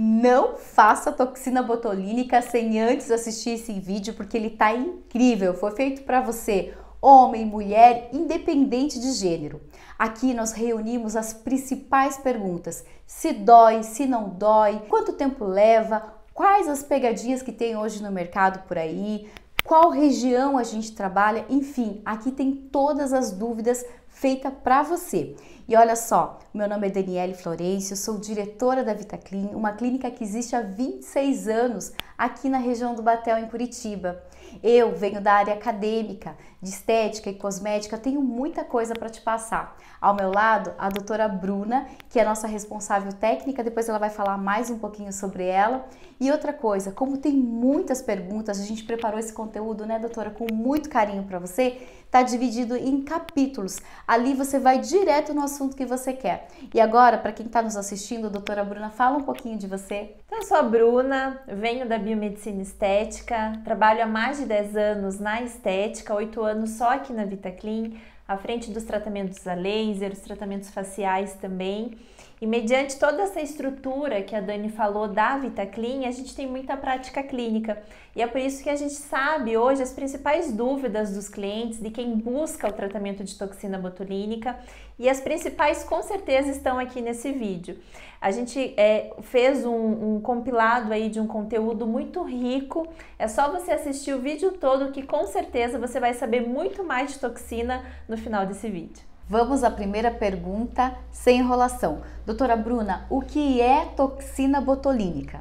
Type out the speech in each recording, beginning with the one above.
Não faça toxina botulínica sem antes assistir esse vídeo, porque ele tá incrível. Foi feito para você, homem, mulher, independente de gênero. Aqui nós reunimos as principais perguntas: se dói, se não dói, quanto tempo leva, quais as pegadinhas que tem hoje no mercado por aí, qual região a gente trabalha, enfim, aqui tem todas as dúvidas feitas para você. E olha só, meu nome é Daniele Florencio, sou diretora da VitaClean, uma clínica que existe há 26 anos aqui na região do Batel, em Curitiba. Eu venho da área acadêmica, de estética e cosmética, tenho muita coisa para te passar. Ao meu lado, a doutora Bruna, que é a nossa responsável técnica, depois ela vai falar mais um pouquinho sobre ela. E outra coisa, como tem muitas perguntas, a gente preparou esse conteúdo, né, doutora, com muito carinho para você, tá dividido em capítulos. Ali você vai direto no assunto que você quer. E agora, para quem está nos assistindo, doutora Bruna, fala um pouquinho de você. Então, eu sou a Bruna, venho da biomedicina estética, trabalho há mais de 10 anos na estética, 8 anos só aqui na VitaClean, à frente dos tratamentos a laser, os tratamentos faciais também. E mediante toda essa estrutura que a Dani falou da VitaClean, a gente tem muita prática clínica. E é por isso que a gente sabe hoje as principais dúvidas dos clientes, de quem busca o tratamento de toxina botulínica. E as principais com certeza estão aqui nesse vídeo. A gente fez um compilado aí de um conteúdo muito rico. É só você assistir o vídeo todo que com certeza você vai saber muito mais de toxina no final desse vídeo. Vamos à primeira pergunta, sem enrolação. Doutora Bruna, o que é toxina botulínica?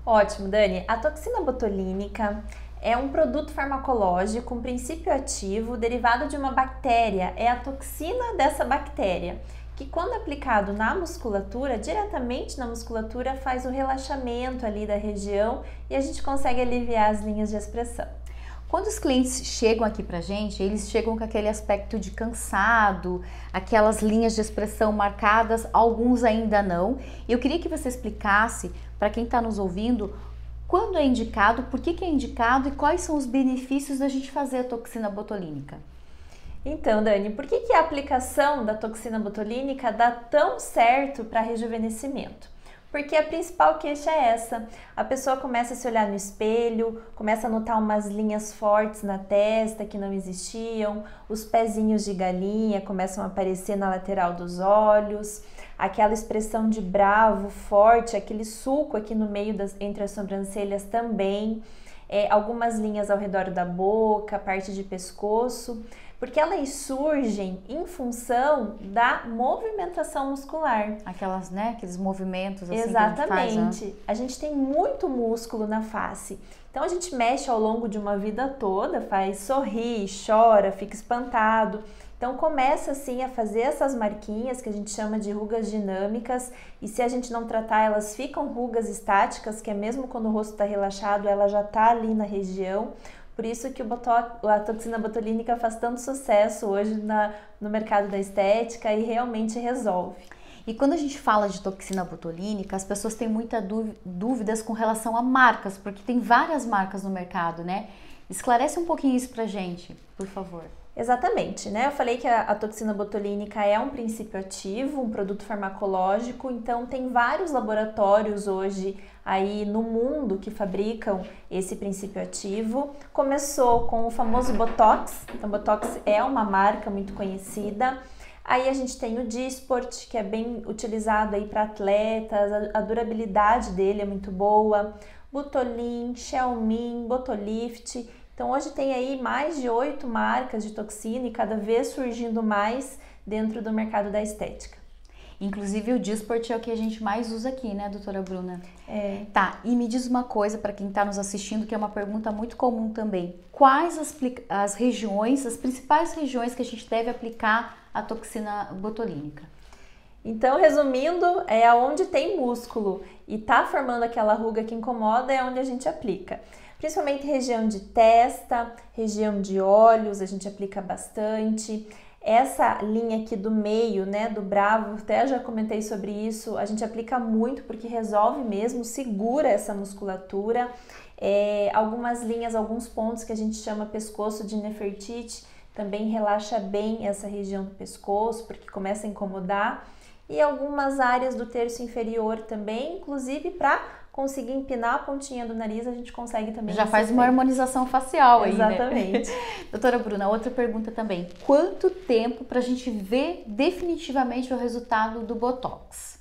Ótimo, Dani. A toxina botulínica é um produto farmacológico, um princípio ativo derivado de uma bactéria. É a toxina dessa bactéria, que quando aplicado na musculatura, diretamente na musculatura, faz o relaxamento ali da região e a gente consegue aliviar as linhas de expressão. Quando os clientes chegam aqui pra gente, eles chegam com aquele aspecto de cansado, aquelas linhas de expressão marcadas, alguns ainda não. E eu queria que você explicasse para quem está nos ouvindo quando é indicado, por que é indicado e quais são os benefícios da gente fazer a toxina botulínica. Então, Dani, por que a aplicação da toxina botulínica dá tão certo para rejuvenescimento? Porque a principal queixa é essa, a pessoa começa a se olhar no espelho, começa a notar umas linhas fortes na testa que não existiam, os pezinhos de galinha começam a aparecer na lateral dos olhos, aquela expressão de bravo forte, aquele sulco aqui no meio entre as sobrancelhas também, algumas linhas ao redor da boca, parte de pescoço, porque elas surgem em função da movimentação muscular. Aquelas, né, aqueles movimentos assim. Exatamente. A gente tem muito músculo na face. Então a gente mexe ao longo de uma vida toda, faz sorrir, chora, fica espantado. Então começa assim a fazer essas marquinhas que a gente chama de rugas dinâmicas, e se a gente não tratar, elas ficam rugas estáticas, que é mesmo quando o rosto está relaxado, ela já está ali na região. Por isso que a toxina botulínica faz tanto sucesso hoje no mercado da estética e realmente resolve. E quando a gente fala de toxina botulínica, as pessoas têm muitas dúvidas com relação a marcas, porque tem várias marcas no mercado, né? Esclarece um pouquinho isso pra gente, por favor. Exatamente, né? Eu falei que a toxina botulínica é um princípio ativo, um produto farmacológico, então tem vários laboratórios hoje aí no mundo que fabricam esse princípio ativo. Começou com o famoso Botox, então Botox é uma marca muito conhecida. Aí a gente tem o Dysport, que é bem utilizado aí para atletas, a durabilidade dele é muito boa. Butolin, Xelmin, Botolift. Então hoje tem aí mais de 8 marcas de toxina e cada vez surgindo mais dentro do mercado da estética. Inclusive o Dysport é o que a gente mais usa aqui, né, doutora Bruna? É. Tá, e me diz uma coisa para quem está nos assistindo, que é uma pergunta muito comum também. Quais as regiões, as principais regiões que a gente deve aplicar a toxina botulínica? Então, resumindo, é aonde tem músculo e tá formando aquela ruga que incomoda, é onde a gente aplica. Principalmente região de testa, região de olhos, a gente aplica bastante. Essa linha aqui do meio, né, do bravo, até já comentei sobre isso, a gente aplica muito porque resolve mesmo, segura essa musculatura. Algumas linhas, alguns pontos que a gente chama pescoço de Nefertiti, também relaxa bem essa região do pescoço, porque começa a incomodar. e algumas áreas do terço inferior também, inclusive para conseguir empinar a pontinha do nariz, a gente consegue também. Já faz uma harmonização facial aí, né? Exatamente. Doutora Bruna, outra pergunta também. Quanto tempo para a gente ver definitivamente o resultado do Botox?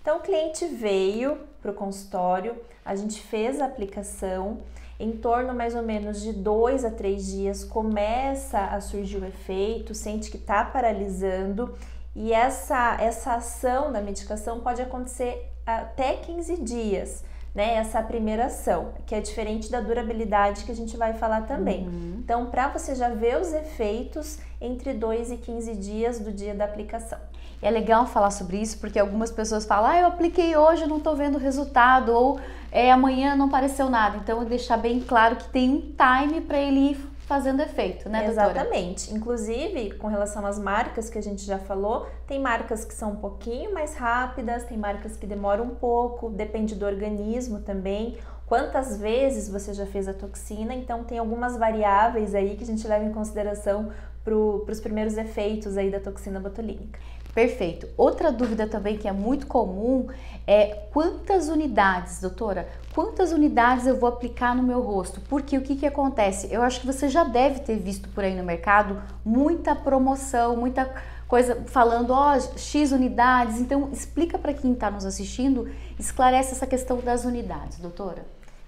Então, o cliente veio para o consultório, a gente fez a aplicação, em torno mais ou menos de 2 a 3 dias começa a surgir o efeito, sente que está paralisando, e essa ação da medicação pode acontecer até 15 dias, né? Essa primeira ação, que é diferente da durabilidade que a gente vai falar também. Então, para você já ver os efeitos entre 2 e 15 dias do dia da aplicação. É legal falar sobre isso porque algumas pessoas falam, eu apliquei hoje, não tô vendo resultado, ou amanhã não apareceu nada. Então, deixar bem claro que tem um time para ele ir fazendo efeito, né, doutora? Exatamente. Inclusive, com relação às marcas que a gente já falou, tem marcas que são um pouquinho mais rápidas, tem marcas que demoram um pouco, depende do organismo também. Quantas vezes você já fez a toxina? Então, tem algumas variáveis aí que a gente leva em consideração para os primeiros efeitos aí da toxina botulínica. Perfeito. Outra dúvida também que é muito comum é quantas unidades, doutora? Quantas unidades eu vou aplicar no meu rosto? Porque o que acontece? Eu acho que você já deve ter visto por aí no mercado muita promoção, muita coisa falando, X unidades. Então, explica para quem está nos assistindo, esclarece essa questão das unidades, doutora.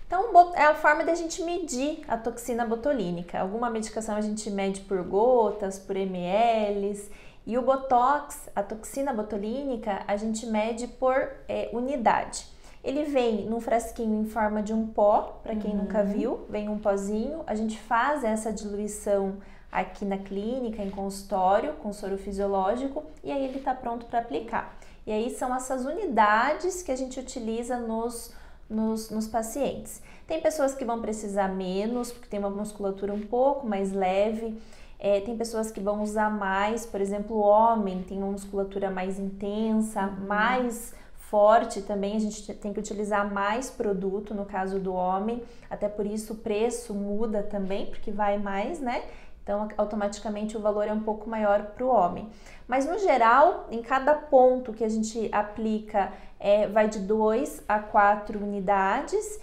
Então, é a forma da gente medir a toxina botulínica. Alguma medicação a gente mede por gotas, por ml. E o Botox, a toxina botulínica, a gente mede por unidade. Ele vem num frasquinho em forma de um pó, para quem nunca viu, vem um pozinho. A gente faz essa diluição aqui na clínica, em consultório, com soro fisiológico, e aí ele está pronto para aplicar. E aí são essas unidades que a gente utiliza nos pacientes. Tem pessoas que vão precisar menos, porque tem uma musculatura um pouco mais leve. Tem pessoas que vão usar mais, por exemplo, o homem tem uma musculatura mais intensa, mais forte também, a gente tem que utilizar mais produto no caso do homem, até por isso o preço muda também, porque vai mais, né? Então, automaticamente o valor é um pouco maior para o homem. Mas, no geral, em cada ponto que a gente aplica, vai de 2 a 4 unidades.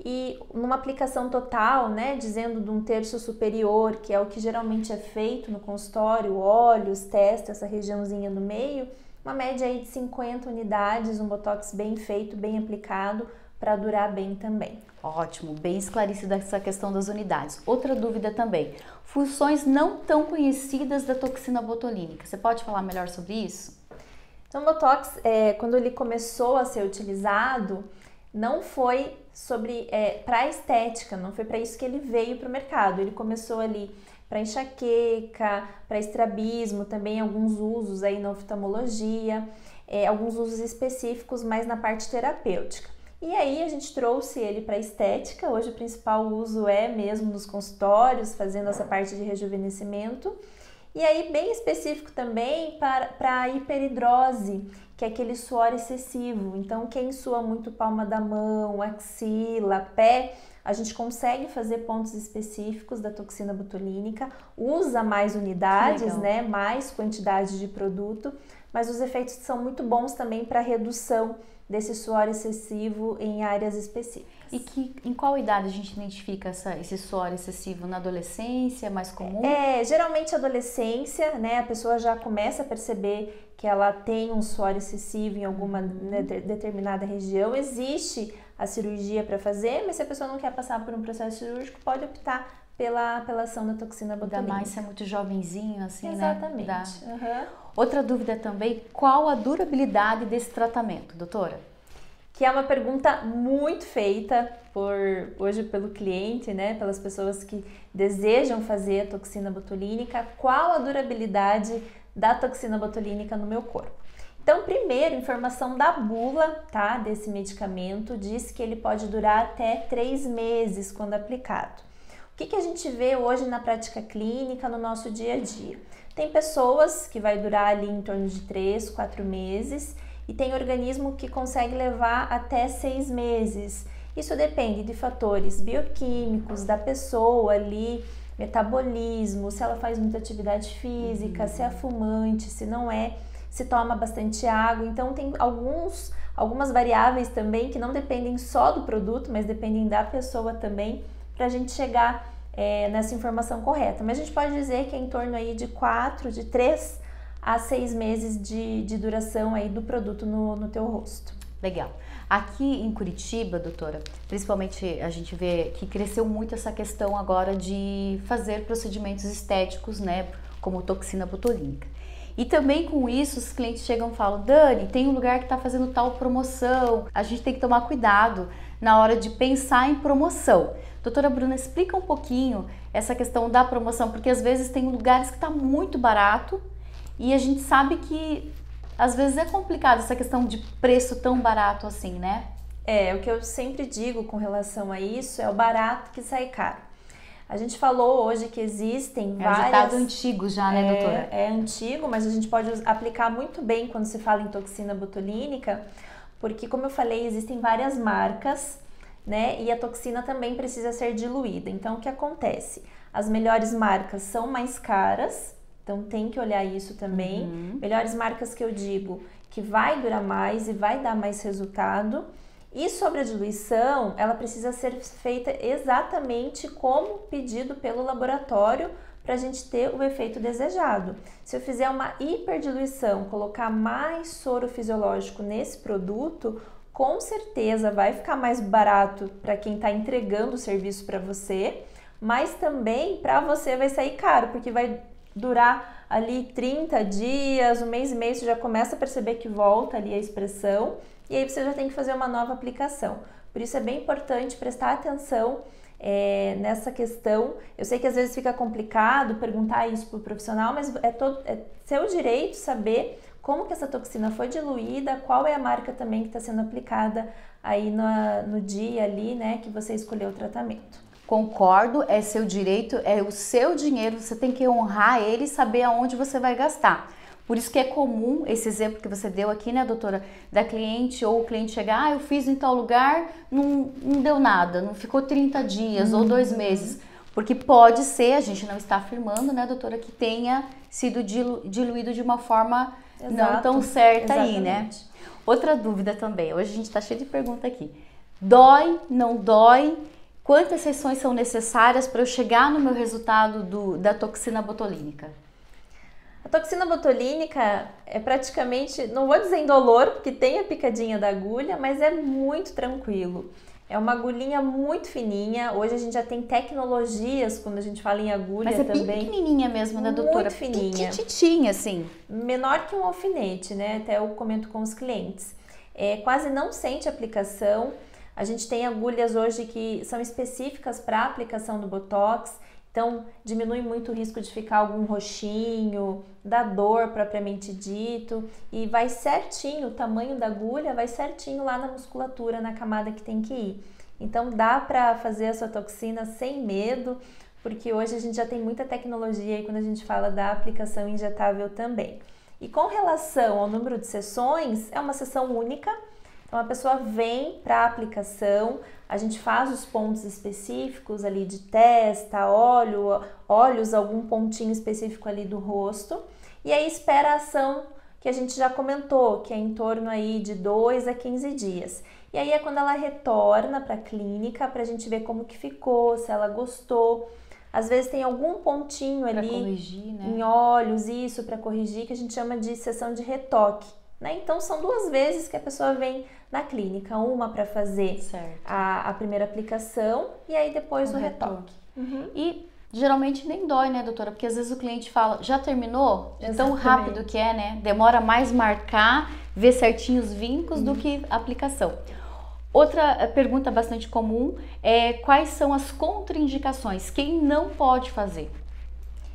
E numa aplicação total, né, dizendo de um terço superior, que é o que geralmente é feito no consultório, olhos, testa, essa regiãozinha no meio, uma média aí de 50 unidades, um Botox bem feito, bem aplicado, para durar bem também. Ótimo, bem esclarecida essa questão das unidades. Outra dúvida também, funções não tão conhecidas da toxina botulínica. Você pode falar melhor sobre isso? Então, o Botox, quando ele começou a ser utilizado, não foi para estética, não foi para isso que ele veio para o mercado. Ele começou ali para enxaqueca, para estrabismo, também alguns usos aí na oftalmologia, alguns usos específicos mais na parte terapêutica. E aí a gente trouxe ele para estética. Hoje o principal uso é mesmo nos consultórios, fazendo essa parte de rejuvenescimento. E aí bem específico também para a hiperidrose, que é aquele suor excessivo. Então, quem sua muito palma da mão, axila, pé, a gente consegue fazer pontos específicos da toxina botulínica, usa mais unidades, né, mais quantidade de produto, mas os efeitos são muito bons também para redução desse suor excessivo em áreas específicas. E em qual idade a gente identifica esse suor excessivo? Na adolescência, mais comum? Geralmente adolescência, né? A pessoa já começa a perceber que ela tem um suor excessivo em alguma determinada região. Existe a cirurgia para fazer, mas se a pessoa não quer passar por um processo cirúrgico, pode optar pela ação da toxina botulínica. Ainda mais se é muito jovenzinho, assim, exatamente, né? Outra dúvida também, qual a durabilidade desse tratamento, doutora? Que é uma pergunta muito feita hoje pelo cliente, né? Pelas pessoas que desejam fazer a toxina botulínica. Qual a durabilidade da toxina botulínica no meu corpo? Então, primeiro, informação da bula, tá? Desse medicamento, diz que ele pode durar até 3 meses quando aplicado. O que a gente vê hoje na prática clínica, no nosso dia a dia? Tem pessoas que vai durar ali em torno de 3, 4 meses e tem organismo que consegue levar até 6 meses. Isso depende de fatores bioquímicos da pessoa ali, metabolismo, se ela faz muita atividade física, se é fumante, se não é, se toma bastante água. Então tem algumas variáveis também que não dependem só do produto, mas dependem da pessoa também, para a gente chegar nessa informação correta. Mas a gente pode dizer que é em torno aí de 3 a 6 meses de duração aí do produto no teu rosto. Legal. Aqui em Curitiba, doutora, principalmente a gente vê que cresceu muito essa questão agora de fazer procedimentos estéticos, né, como toxina botulínica. E também com isso os clientes chegam e falam: Dani, tem um lugar que está fazendo tal promoção, a gente tem que tomar cuidado na hora de pensar em promoção. Doutora Bruna, explica um pouquinho essa questão da promoção, porque às vezes tem lugares que está muito barato e a gente sabe que às vezes é complicado essa questão de preço tão barato assim, né? O que eu sempre digo com relação a isso é o barato que sai caro. A gente falou hoje que existem várias... É um ditado antigo já, né, doutora? É antigo, mas a gente pode aplicar muito bem quando se fala em toxina botulínica, porque, como eu falei, existem várias marcas, né? E a toxina também precisa ser diluída. Então, o que acontece? As melhores marcas são mais caras, então tem que olhar isso também. Melhores marcas que eu digo que vai durar mais e vai dar mais resultado. E sobre a diluição, ela precisa ser feita exatamente como pedido pelo laboratório para a gente ter o efeito desejado. Se eu fizer uma hiperdiluição, colocar mais soro fisiológico nesse produto, com certeza vai ficar mais barato para quem está entregando o serviço para você, mas também para você vai sair caro, porque vai durar ali 30 dias, um mês e meio, você já começa a perceber que volta ali a expressão e aí você já tem que fazer uma nova aplicação. Por isso é bem importante prestar atenção nessa questão. Eu sei que às vezes fica complicado perguntar isso para o profissional, mas é seu direito saber como que essa toxina foi diluída, qual é a marca também que está sendo aplicada aí no dia ali, né, que você escolheu o tratamento. Concordo, é seu direito, é o seu dinheiro, você tem que honrar ele e saber aonde você vai gastar. Por isso que é comum esse exemplo que você deu aqui, né, doutora, da cliente ou o cliente chegar: eu fiz em tal lugar, não deu nada, não ficou 30 dias ou 2 meses. Porque pode ser, a gente não está afirmando, né, doutora, que tenha sido diluído de uma forma não tão certa aí, né? Outra dúvida também, hoje a gente está cheio de pergunta aqui. Dói, não dói? Quantas sessões são necessárias para eu chegar no meu resultado da toxina botulínica? A toxina botulínica é praticamente, não vou dizer indolor, porque tem a picadinha da agulha, mas é muito tranquilo. É uma agulhinha muito fininha. Hoje a gente já tem tecnologias quando a gente fala em agulha também. Mas é bem pequenininha mesmo, né, doutora? Muito fininha. Petitinha, assim. Menor que um alfinete, né? Até eu comento com os clientes. Quase não sente aplicação. A gente tem agulhas hoje que são específicas para a aplicação do Botox, então diminui muito o risco de ficar algum roxinho, da dor propriamente dito, e vai certinho, o tamanho da agulha vai certinho lá na musculatura, na camada que tem que ir. Então dá para fazer a sua toxina sem medo, porque hoje a gente já tem muita tecnologia aí quando a gente fala da aplicação injetável também. E com relação ao número de sessões, é uma sessão única. Então a pessoa vem para a aplicação, a gente faz os pontos específicos ali de testa, olhos, algum pontinho específico ali do rosto, e aí espera a ação que a gente já comentou, que é em torno aí de 2 a 15 dias. E aí é quando ela retorna para a clínica para a gente ver como que ficou, se ela gostou. Às vezes tem algum pontinho ali corrigir, né? Em olhos, isso, para corrigir, que a gente chama de sessão de retoque. Né? Então são 2 vezes que a pessoa vem na clínica, uma para fazer a primeira aplicação e aí depois o retoque. E geralmente nem dói, né, doutora? Porque às vezes o cliente fala: já terminou? De tão rápido que é, né? Demora mais marcar, ver certinho os vincos do que a aplicação. Outra pergunta bastante comum é: quais são as contraindicações? Quem não pode fazer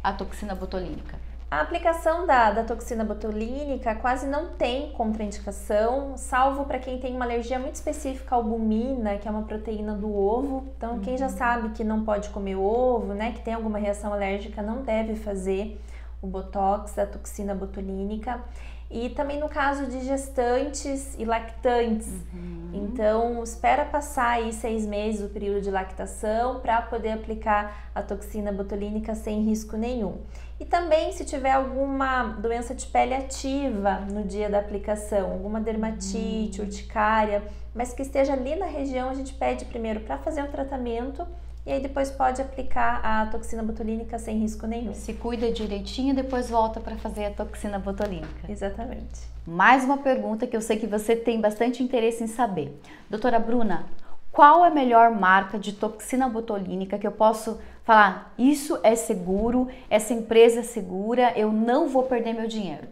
a toxina botulínica? A aplicação da toxina botulínica quase não tem contraindicação, salvo para quem tem uma alergia muito específica à albumina, que é uma proteína do ovo. Então, quem já sabe que não pode comer ovo, né, que tem alguma reação alérgica, não deve fazer o botox, a toxina botulínica. E também no caso de gestantes e lactantes. Então, espera passar aí 6 meses o período de lactação para poder aplicar a toxina botulínica sem risco nenhum. E também se tiver alguma doença de pele ativa no dia da aplicação, alguma dermatite, urticária, mas que esteja ali na região, a gente pede primeiro para fazer o tratamento e aí depois pode aplicar a toxina botulínica sem risco nenhum. Se cuida direitinho e depois volta para fazer a toxina botulínica. Exatamente. Mais uma pergunta que eu sei que você tem bastante interesse em saber. Doutora Bruna, qual é a melhor marca de toxina botulínica que eu posso falar, isso é seguro, essa empresa é segura, eu não vou perder meu dinheiro?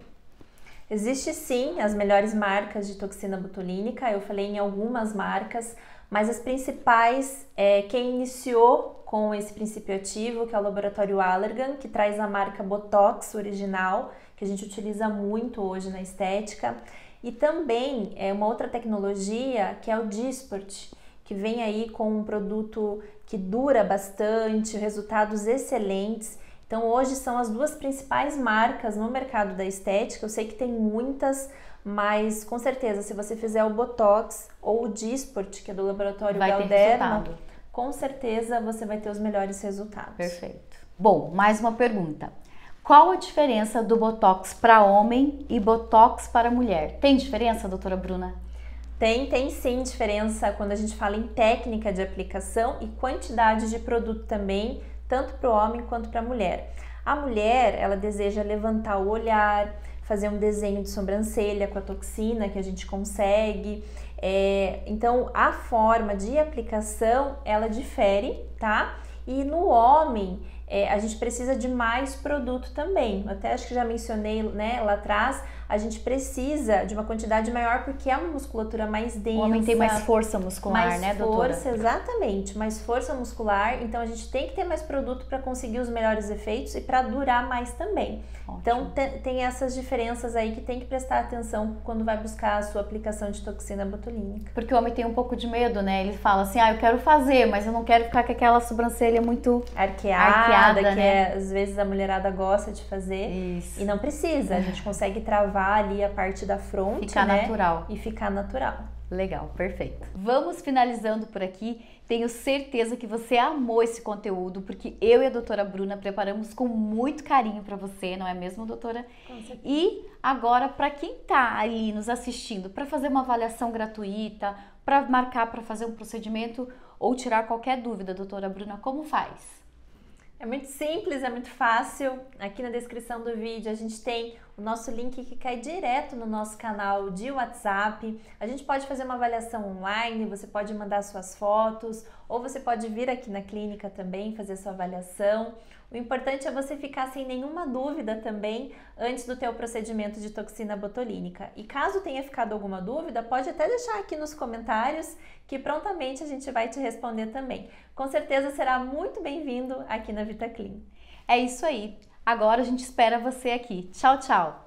Existe sim as melhores marcas de toxina botulínica, eu falei em algumas marcas, mas as principais, quem iniciou com esse princípio ativo, que é o laboratório Allergan, que traz a marca Botox original, que a gente utiliza muito hoje na estética, e também uma outra tecnologia que é o Dysport, que vem aí com um produto que dura bastante, resultados excelentes. Então hoje são as duas principais marcas no mercado da estética, eu sei que tem muitas, mas com certeza se você fizer o Botox ou o Dysport, que é do laboratório Galderma, com certeza você vai ter os melhores resultados. Perfeito. Bom, mais uma pergunta. Qual a diferença do Botox para homem e Botox para mulher? Tem diferença, doutora Bruna? Tem sim diferença quando a gente fala em técnica de aplicação e quantidade de produto também, tanto para o homem quanto para a mulher. A mulher, ela deseja levantar o olhar, fazer um desenho de sobrancelha com a toxina que a gente consegue. Então, a forma de aplicação, ela difere, tá? E no homem, a gente precisa de mais produto também. Eu até acho que já mencionei, né, lá atrás, a gente precisa de uma quantidade maior porque é uma musculatura mais densa. O homem tem mais força muscular, né, doutora? Mais força, exatamente, mais força muscular. Então, a gente tem que ter mais produto para conseguir os melhores efeitos e para durar mais também. Ótimo. Então, tem essas diferenças aí que tem que prestar atenção quando vai buscar a sua aplicação de toxina botulínica. Porque o homem tem um pouco de medo, né? Ele fala assim, eu quero fazer, mas eu não quero ficar com aquela sobrancelha muito arqueada, que né? Às vezes a mulherada gosta de fazer. Isso. E não precisa, a gente consegue travar ali a parte da fronte, ficar né? natural. E ficar natural. Legal, perfeito. Vamos finalizando por aqui. Tenho certeza que você amou esse conteúdo, porque eu e a doutora Bruna preparamos com muito carinho para você, não é mesmo, doutora? Com certeza. E agora, para quem tá ali nos assistindo, para fazer uma avaliação gratuita, para marcar para fazer um procedimento ou tirar qualquer dúvida, doutora Bruna, como faz? É muito simples, é muito fácil. Aqui na descrição do vídeo a gente tem o nosso link que cai direto no nosso canal de WhatsApp. A gente pode fazer uma avaliação online, você pode mandar suas fotos ou você pode vir aqui na clínica também fazer sua avaliação. O importante é você ficar sem nenhuma dúvida também antes do teu procedimento de toxina botulínica. E caso tenha ficado alguma dúvida, pode até deixar aqui nos comentários que prontamente a gente vai te responder também. Com certeza será muito bem-vindo aqui na VitaClean. É isso aí. Agora a gente espera você aqui. Tchau, tchau!